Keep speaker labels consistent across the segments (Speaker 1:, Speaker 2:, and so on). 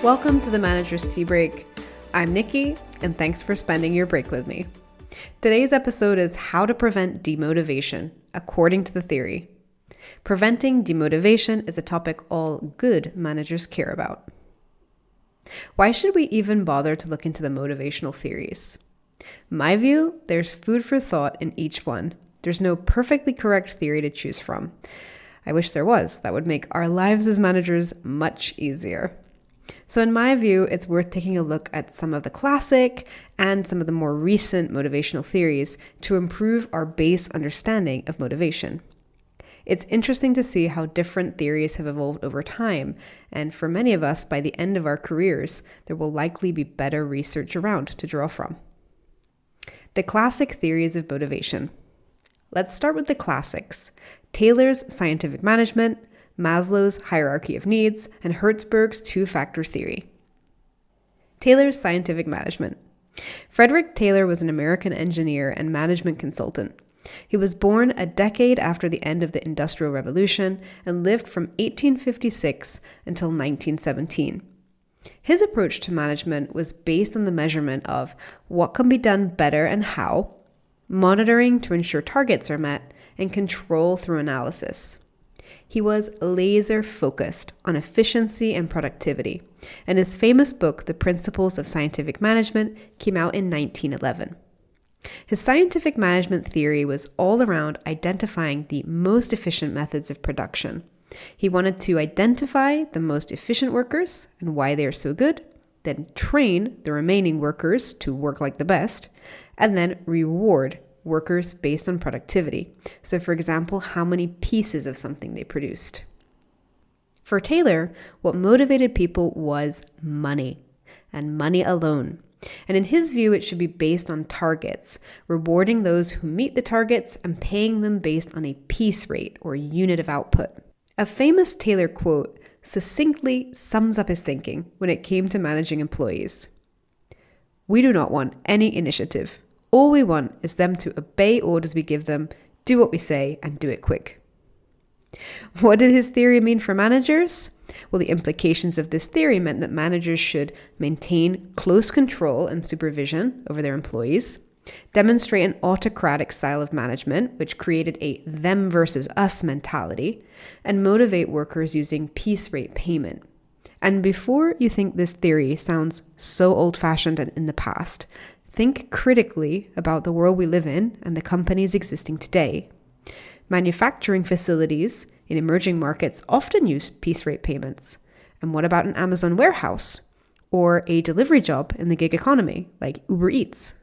Speaker 1: Welcome to the Manager's Tea Break. I'm Nikki, and thanks for spending your break with me. Today's episode is how to prevent demotivation, according to the theory. Preventing demotivation is a topic all good managers care about. Why should we even bother to look into the motivational theories? My view, there's food for thought in each one. There's no perfectly correct theory to choose from. I wish there was. That would make our lives as managers much easier. So in my view, it's worth taking a look at some of the classic and some of the more recent motivational theories to improve our base understanding of motivation. It's interesting to see how different theories have evolved over time, and for many of us, by the end of our careers, there will likely be better research around to draw from. The classic theories of motivation. Let's start with the classics: Taylor's scientific management, Maslow's hierarchy of needs, and Hertzberg's two-factor theory. Taylor's scientific management. Frederick Taylor was an American engineer and management consultant. He was born a decade after the end of the Industrial Revolution and lived from 1856 until 1917. His approach to management was based on the measurement of what can be done better and how, monitoring to ensure targets are met, and control through analysis. He was laser-focused on efficiency and productivity, and his famous book, The Principles of Scientific Management, came out in 1911. His scientific management theory was all around identifying the most efficient methods of production. He wanted to identify the most efficient workers and why they are so good, then train the remaining workers to work like the best, and then reward workers based on productivity. So for example, how many pieces of something they produced. For Taylor, what motivated people was money, and money alone. And in his view, it should be based on targets, rewarding those who meet the targets and paying them based on a piece rate or unit of output. A famous Taylor quote succinctly sums up his thinking when it came to managing employees. "We do not want any initiative. All we want is them to obey orders we give them, do what we say, and do it quick." What did his theory mean for managers? Well, the implications of this theory meant that managers should maintain close control and supervision over their employees, demonstrate an autocratic style of management, which created a them versus us mentality, and motivate workers using piece rate payment. And before you think this theory sounds so old-fashioned and in the past, think critically about the world we live in and the companies existing today. Manufacturing facilities in emerging markets often use piece rate payments. And what about an Amazon warehouse or a delivery job in the gig economy like Uber Eats?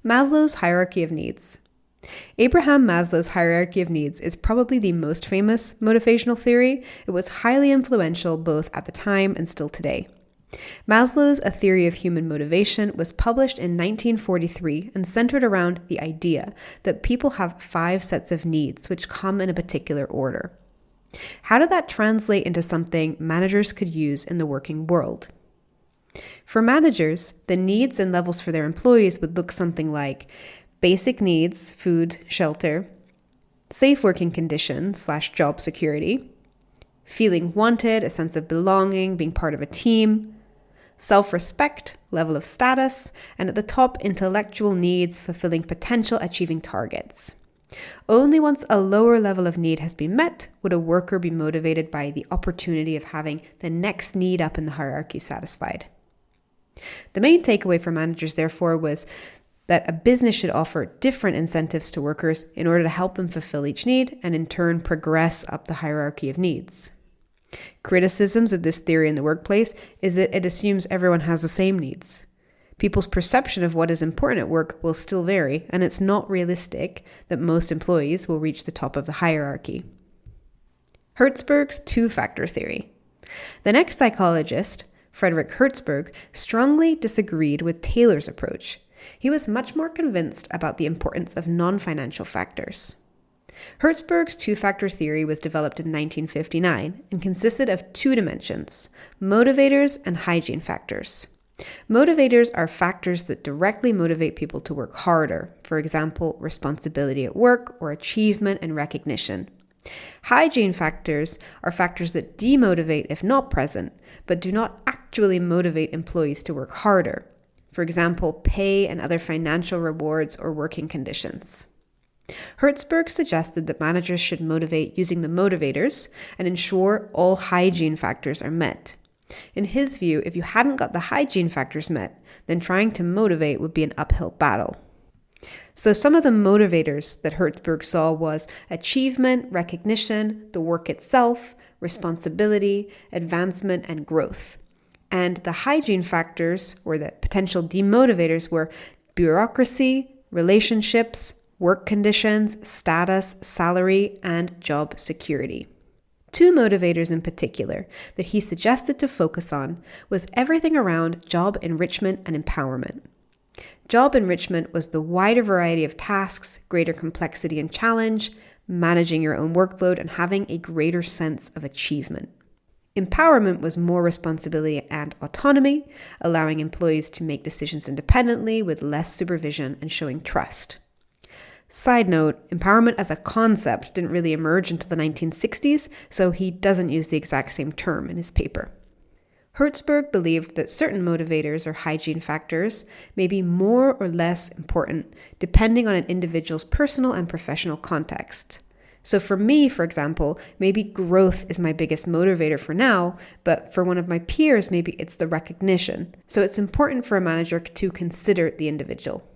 Speaker 1: Maslow's hierarchy of needs. Abraham Maslow's hierarchy of needs is probably the most famous motivational theory. It was highly influential both at the time and still today. Maslow's A Theory of Human Motivation was published in 1943 and centered around the idea that people have 5 sets of needs which come in a particular order. How did that translate into something managers could use in the working world? For managers, the needs and levels for their employees would look something like basic needs, food, shelter, safe working conditions / job security, feeling wanted, a sense of belonging, being part of a team, self-respect, level of status, and at the top, intellectual needs, fulfilling potential, achieving targets. Only once a lower level of need has been met would a worker be motivated by the opportunity of having the next need up in the hierarchy satisfied. The main takeaway for managers, therefore, was that a business should offer different incentives to workers in order to help them fulfill each need and in turn progress up the hierarchy of needs. Criticisms of this theory in the workplace is that it assumes everyone has the same needs. People's perception of what is important at work will still vary, and it's not realistic that most employees will reach the top of the hierarchy. Hertzberg's two-factor theory. The next psychologist, Frederick Hertzberg, strongly disagreed with Taylor's approach. He was much more convinced about the importance of non-financial factors. Hertzberg's two-factor theory was developed in 1959 and consisted of 2 dimensions: motivators and hygiene factors. Motivators are factors that directly motivate people to work harder, for example, responsibility at work or achievement and recognition. Hygiene factors are factors that demotivate if not present, but do not actually motivate employees to work harder. For example, pay and other financial rewards or working conditions. Hertzberg suggested that managers should motivate using the motivators and ensure all hygiene factors are met. In his view, if you hadn't got the hygiene factors met, then trying to motivate would be an uphill battle. So some of the motivators that Hertzberg saw was achievement, recognition, the work itself, responsibility, advancement, and growth. And the hygiene factors, or the potential demotivators, were bureaucracy, relationships, work conditions, status, salary, and job security. Two motivators in particular that he suggested to focus on was everything around job enrichment and empowerment. Job enrichment was the wider variety of tasks, greater complexity and challenge, managing your own workload, and having a greater sense of achievement. Empowerment was more responsibility and autonomy, allowing employees to make decisions independently with less supervision and showing trust. Side note, empowerment as a concept didn't really emerge until the 1960s, so he doesn't use the exact same term in his paper. Hertzberg believed that certain motivators or hygiene factors may be more or less important depending on an individual's personal and professional context. So for me, for example, maybe growth is my biggest motivator for now, but for one of my peers, maybe it's the recognition. So it's important for a manager to consider the individual.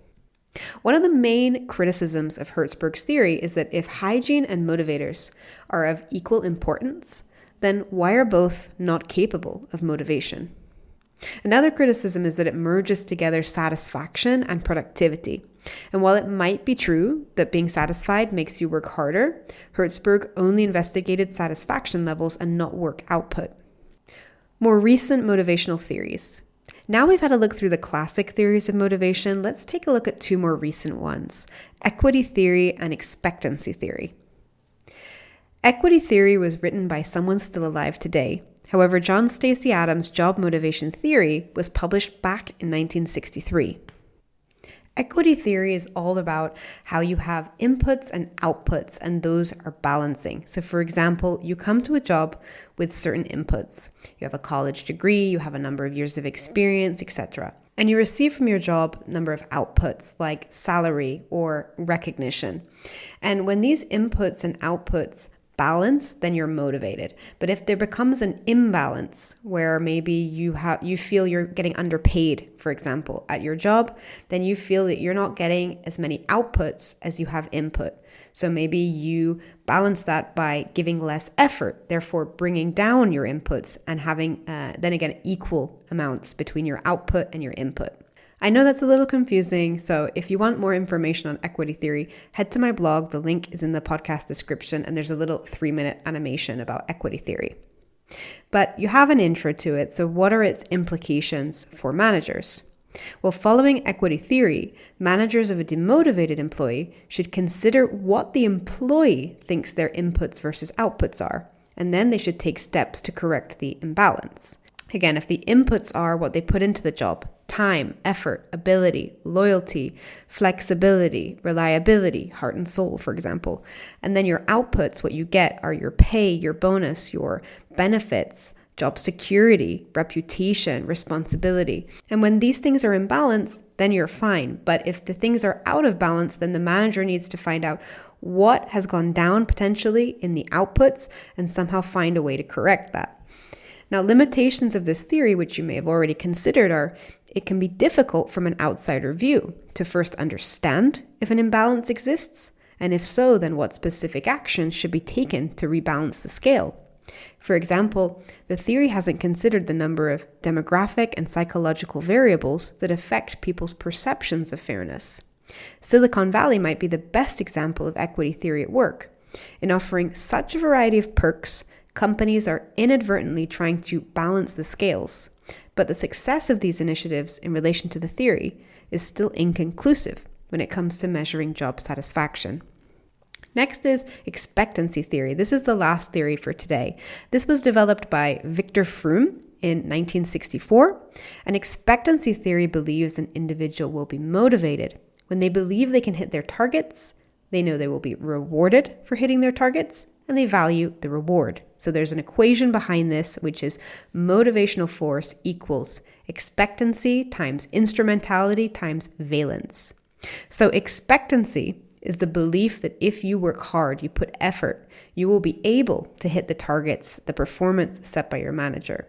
Speaker 1: One of the main criticisms of Hertzberg's theory is that if hygiene and motivators are of equal importance, then why are both not capable of motivation? Another criticism is that it merges together satisfaction and productivity. And while it might be true that being satisfied makes you work harder, Hertzberg only investigated satisfaction levels and not work output. More recent motivational theories. Now we've had a look through the classic theories of motivation, let's take a look at two more recent ones, equity theory and expectancy theory. Equity theory was written by someone still alive today. However, John Stacey Adams' job motivation theory was published back in 1963. Equity theory is all about how you have inputs and outputs, and those are balancing. So for example, you come to a job with certain inputs. You have a college degree, you have a number of years of experience, etc. And you receive from your job a number of outputs like salary or recognition. And when these inputs and outputs balance, then you're motivated. But if there becomes an imbalance where maybe you feel you're getting underpaid, for example, at your job, then you feel that you're not getting as many outputs as you have input. So maybe you balance that by giving less effort, therefore bringing down your inputs and having then again equal amounts between your output and your input. I know that's a little confusing, so if you want more information on equity theory, head to my blog. The link is in the podcast description, and there's a little 3-minute animation about equity theory. But you have an intro to it, so what are its implications for managers? Well, following equity theory, managers of a demotivated employee should consider what the employee thinks their inputs versus outputs are, and then they should take steps to correct the imbalance. Again, if the inputs are what they put into the job, time, effort, ability, loyalty, flexibility, reliability, heart and soul, for example. And then your outputs, what you get are your pay, your bonus, your benefits, job security, reputation, responsibility. And when these things are in balance, then you're fine. But if the things are out of balance, then the manager needs to find out what has gone down potentially in the outputs and somehow find a way to correct that. Now, limitations of this theory, which you may have already considered, are it can be difficult from an outsider view to first understand if an imbalance exists, and if so, then what specific actions should be taken to rebalance the scale. For example, the theory hasn't considered the number of demographic and psychological variables that affect people's perceptions of fairness. Silicon Valley might be the best example of equity theory at work. In offering such a variety of perks, companies are inadvertently trying to balance the scales, but the success of these initiatives in relation to the theory is still inconclusive when it comes to measuring job satisfaction. Next is expectancy theory. This is the last theory for today. This was developed by Victor Froome in 1964, and expectancy theory believes an individual will be motivated when they believe they can hit their targets, they know they will be rewarded for hitting their targets, and they value the reward. So there's an equation behind this, which is motivational force equals expectancy times instrumentality times valence. So expectancy is the belief that if you work hard, you put effort, you will be able to hit the targets, the performance set by your manager.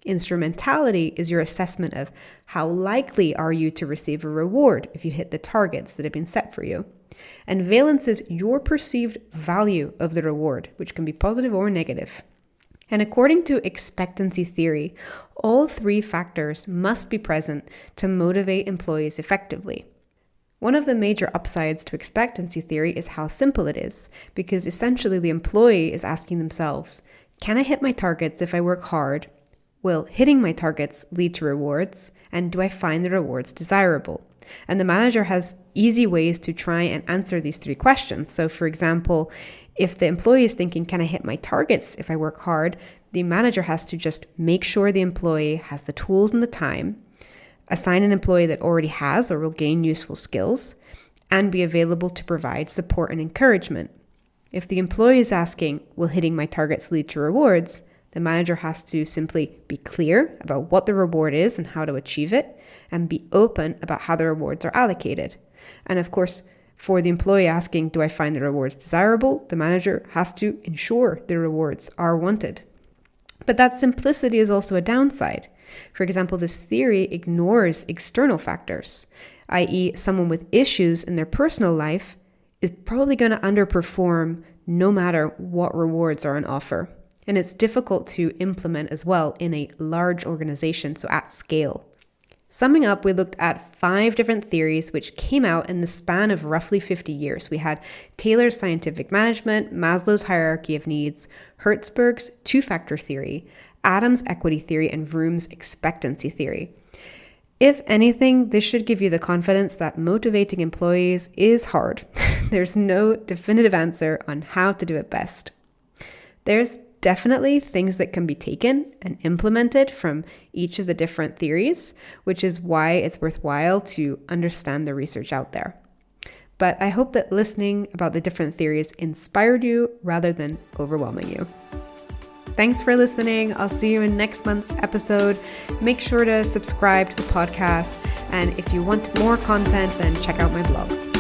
Speaker 1: Instrumentality is your assessment of how likely are you to receive a reward if you hit the targets that have been set for you. And valence is your perceived value of the reward, which can be positive or negative. And according to expectancy theory, all three factors must be present to motivate employees effectively. One of the major upsides to expectancy theory is how simple it is, because essentially the employee is asking themselves, can I hit my targets if I work hard? Will hitting my targets lead to rewards? And do I find the rewards desirable? And the manager has easy ways to try and answer these three questions. So for example, if the employee is thinking, can I hit my targets if I work hard? The manager has to just make sure the employee has the tools and the time, assign an employee that already has or will gain useful skills, and be available to provide support and encouragement. If the employee is asking, will hitting my targets lead to rewards? The manager has to simply be clear about what the reward is and how to achieve it, and be open about how the rewards are allocated. And of course, for the employee asking, do I find the rewards desirable? The manager has to ensure the rewards are wanted. But that simplicity is also a downside. For example, this theory ignores external factors, i.e., someone with issues in their personal life is probably going to underperform no matter what rewards are on offer. And it's difficult to implement as well in a large organization, so at scale. Summing up, we looked at 5 different theories which came out in the span of roughly 50 years. We had Taylor's scientific management, Maslow's hierarchy of needs, Hertzberg's two-factor theory, Adams' equity theory, and Vroom's expectancy theory. If anything, this should give you the confidence that motivating employees is hard. There's no definitive answer on how to do it best. There's definitely things that can be taken and implemented from each of the different theories, which is why it's worthwhile to understand the research out there. But I hope that listening about the different theories inspired you rather than overwhelming you. Thanks for listening. I'll see you in next month's episode. Make sure to subscribe to the podcast. And if you want more content, then check out my blog.